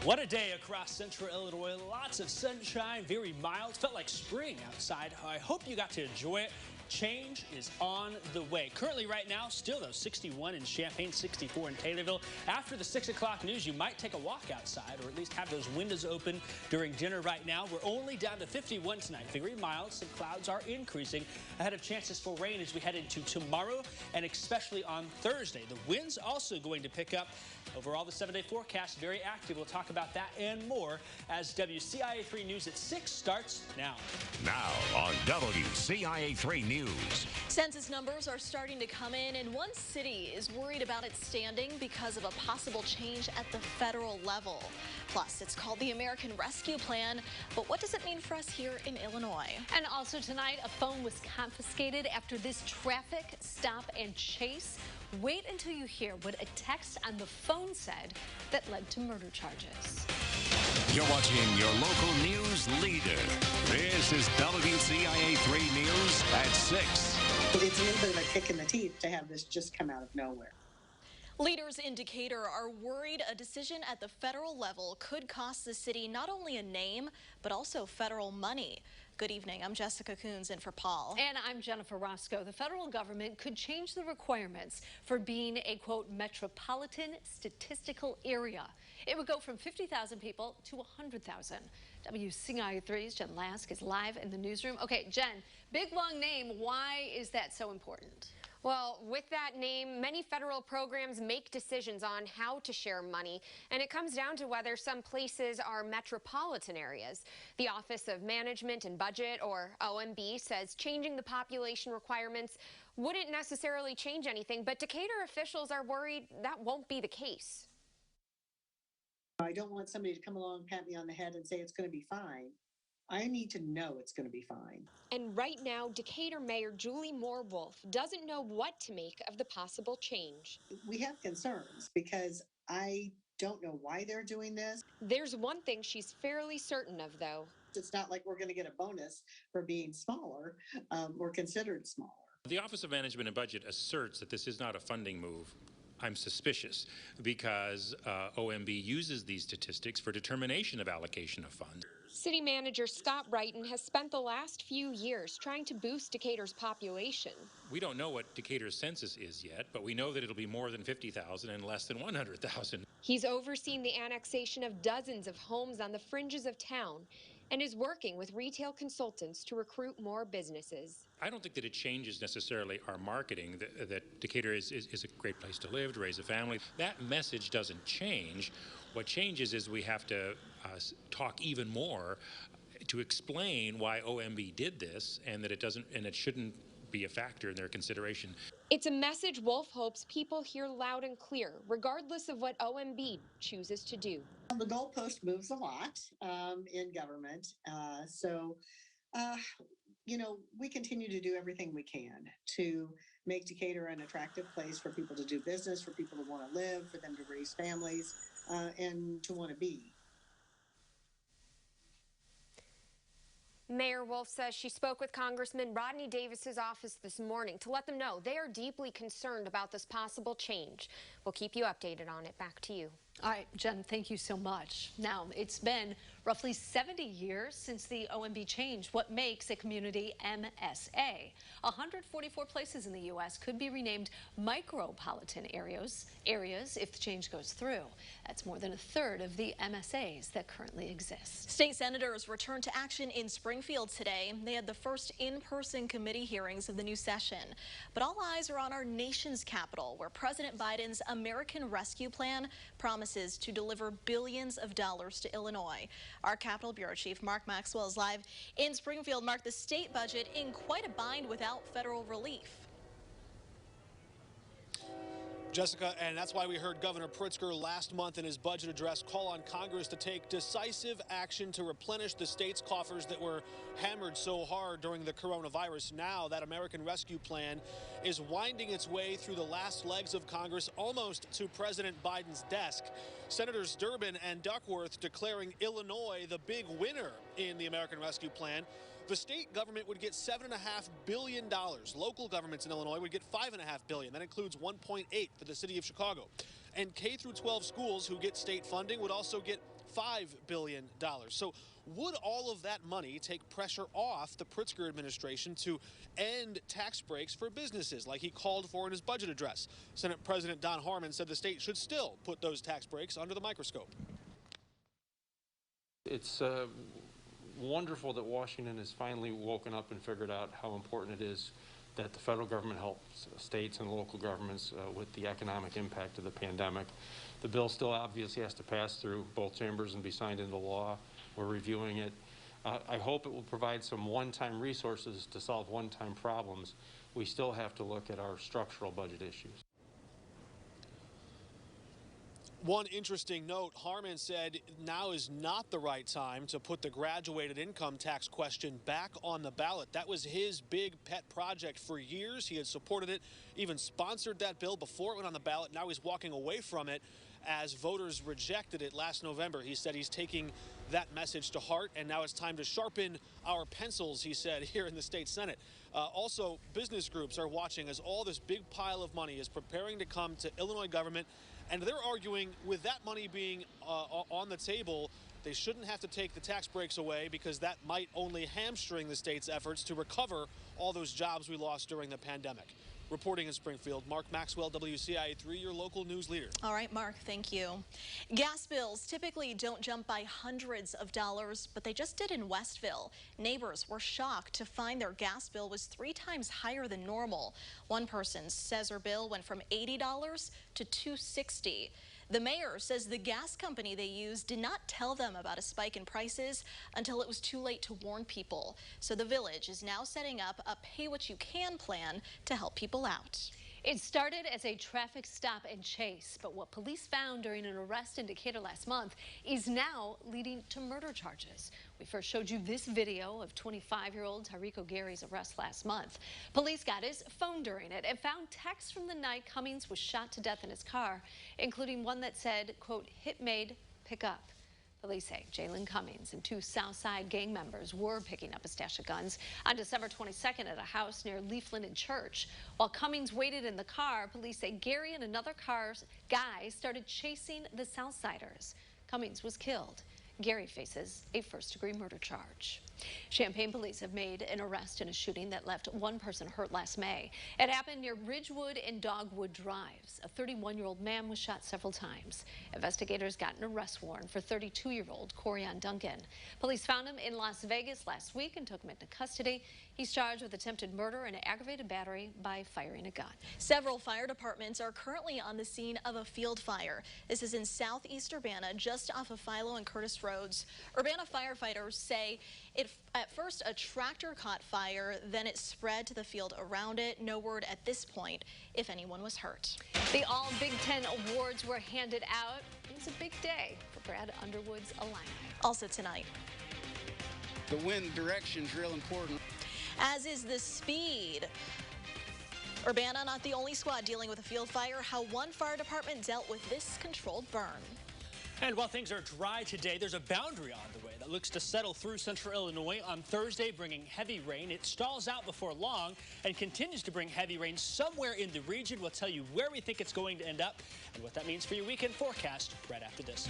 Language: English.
What a day across central Illinois. Lots of sunshine, very mild. Felt like spring outside. I hope you got to enjoy it. Change is on the way. Currently right now, still though, 61 in Champaign, 64 in Taylorville. After the 6 o'clock news, you might take a walk outside or at least have those windows open during dinner right now. We're only down to 51 tonight. Very mild. Some clouds are increasing ahead of chances for rain as we head into tomorrow and especially on Thursday. The wind's also going to pick up. Overall, the 7-day forecast, very active. We'll talk about that and more as WCIA 3 News at 6 starts now. Now on WCIA 3 News. Census numbers are starting to come in, and one city is worried about its standing because of a possible change at the federal level. Plus, it's called the American Rescue Plan, but what does it mean for us here in Illinois? And also tonight, a phone was confiscated after this traffic stop and chase. Wait until you hear what a text on the phone said that led to murder charges. You're watching your local news leader. This is WCIA 3 News at 6. It's a little bit of a kick in the teeth to have this just come out of nowhere. Leaders in Decatur are worried a decision at the federal level could cost the city not only a name, but also federal money. Good evening. I'm Jessica Coons in for Paul. And I'm Jennifer Roscoe. The federal government could change the requirements for being a, quote, metropolitan statistical area. It would go from 50,000 people to 100,000. WCIA 3's Jen Lask is live in the newsroom. Okay, Jen, big long name. Why is that so important? Well, with that name, many federal programs make decisions on how to share money, and it comes down to whether some places are metropolitan areas. The Office of Management and Budget, or OMB, says changing the population requirements wouldn't necessarily change anything, but Decatur officials are worried that won't be the case. I don't want somebody to come along, pat me on the head and say it's going to be fine. I need to know it's going to be fine. And right now, Decatur Mayor Julie Moore-Wolf doesn't know what to make of the possible change. We have concerns because I don't know why they're doing this. There's one thing she's fairly certain of, though. It's not like we're going to get a bonus for being smaller or considered smaller. The Office of Management and Budget asserts that this is not a funding move. I'm suspicious because OMB uses these statistics for determination of allocation of funds. City Manager Scott Wrighton has spent the last few years trying to boost Decatur's population. We don't know what Decatur's census is yet, but we know that it'll be more than 50,000 and less than 100,000. He's overseen the annexation of dozens of homes on the fringes of town and is working with retail consultants to recruit more businesses. I don't think that it changes necessarily our marketing, that Decatur is a great place to live, to raise a family. That message doesn't change. What changes is we have to talk even more to explain why OMB did this and that it shouldn't be a factor in their consideration. It's a message Wolf hopes people hear loud and clear, regardless of what OMB chooses to do. The goalpost moves a lot in government. We continue to do everything we can to make Decatur an attractive place for people to do business, for people to want to live, for them to raise families, and to want to be. Mayor Wolf says she spoke with Congressman Rodney Davis's office this morning to let them know they are deeply concerned about this possible change. We'll keep you updated on it. Back to you. All right, Jen, thank you so much. Now, it's been roughly 70 years since the OMB changed what makes a community MSA. 144 places in the U.S. could be renamed micropolitan areas if the change goes through. That's more than a third of the MSAs that currently exist. State senators returned to action in Springfield today. They had the first in-person committee hearings of the new session. But all eyes are on our nation's capital, where President Biden's American Rescue Plan promises to deliver billions of dollars to Illinois. Our Capitol Bureau Chief Mark Maxwell is live in Springfield. Mark, the state budget in quite a bind without federal relief. Jessica, and that's why we heard Governor Pritzker last month in his budget address call on Congress to take decisive action to replenish the state's coffers that were hammered so hard during the coronavirus. Now that American Rescue Plan is winding its way through the last legs of Congress, almost to President Biden's desk. Senators Durbin and Duckworth declaring Illinois the big winner in the American Rescue Plan. The state government would get $7.5 billion. Local governments in Illinois would get $5.5 billion. That includes $1.8 for the city of Chicago. And K through 12 schools who get state funding would also get $5 billion. So would all of that money take pressure off the Pritzker administration to end tax breaks for businesses like he called for in his budget address? Senate President Don Harmon said the state should still put those tax breaks under the microscope. It's wonderful that Washington has finally woken up and figured out how important it is that the federal government helps states and local governments with the economic impact of the pandemic. The bill still obviously has to pass through both chambers and be signed into law. We're reviewing it. I hope it will provide some one-time resources to solve one-time problems. We still have to look at our structural budget issues. One interesting note, Harmon said now is not the right time to put the graduated income tax question back on the ballot. That was his big pet project for years. He had supported it, even sponsored that bill before it went on the ballot. Now he's walking away from it as voters rejected it last November. He said he's taking that message to heart, and now it's time to sharpen our pencils, he said, here in the state Senate. Also, business groups are watching as all this big pile of money is preparing to come to Illinois government. And they're arguing with that money being on the table, they shouldn't have to take the tax breaks away because that might only hamstring the state's efforts to recover all those jobs we lost during the pandemic. Reporting in Springfield, Mark Maxwell, WCIA 3, your local news leader. All right, Mark, thank you. Gas bills typically don't jump by hundreds of dollars, but they just did in Westville. Neighbors were shocked to find their gas bill was 3 times higher than normal. One person says her bill went from $80 to $260. The mayor says the gas company they used did not tell them about a spike in prices until it was too late to warn people. So the village is now setting up a pay-what-you-can plan to help people out. It started as a traffic stop and chase, but what police found during an arrest in Decatur last month is now leading to murder charges. We first showed you this video of 25-year-old Tyrico Gary's arrest last month. Police got his phone during it and found texts from the night Cummings was shot to death in his car, including one that said, quote, "Hit made, pick up." Police say Jalen Cummings and 2 Southside gang members were picking up a stash of guns on December 22nd at a house near Leafland and Church. While Cummings waited in the car, police say Gary and another car's guy started chasing the Southsiders. Cummings was killed. Gary faces a first-degree murder charge. Champaign police have made an arrest in a shooting that left 1 person hurt last May. It happened near Ridgewood and Dogwood Drives. A 31-year-old man was shot several times. Investigators got an arrest warrant for 32-year-old Corian Duncan. Police found him in Las Vegas last week and took him into custody. He's charged with attempted murder and aggravated battery by firing a gun. Several fire departments are currently on the scene of a field fire. This is in southeast Urbana, just off of Philo and Curtis Roads. Urbana firefighters say at first a tractor caught fire, then it spread to the field around it. No word at this point if anyone was hurt. The All Big Ten awards were handed out. It was a big day for Brad Underwood's Illini. Also tonight, the wind direction's real important. as is the speed. Urbana not the only squad dealing with a field fire. How one fire department dealt with this controlled burn. And while things are dry today, there's a boundary on the way that looks to settle through central Illinois on Thursday, bringing heavy rain. It stalls out before long and continues to bring heavy rain somewhere in the region. We'll tell you where we think it's going to end up and what that means for your weekend forecast right after this.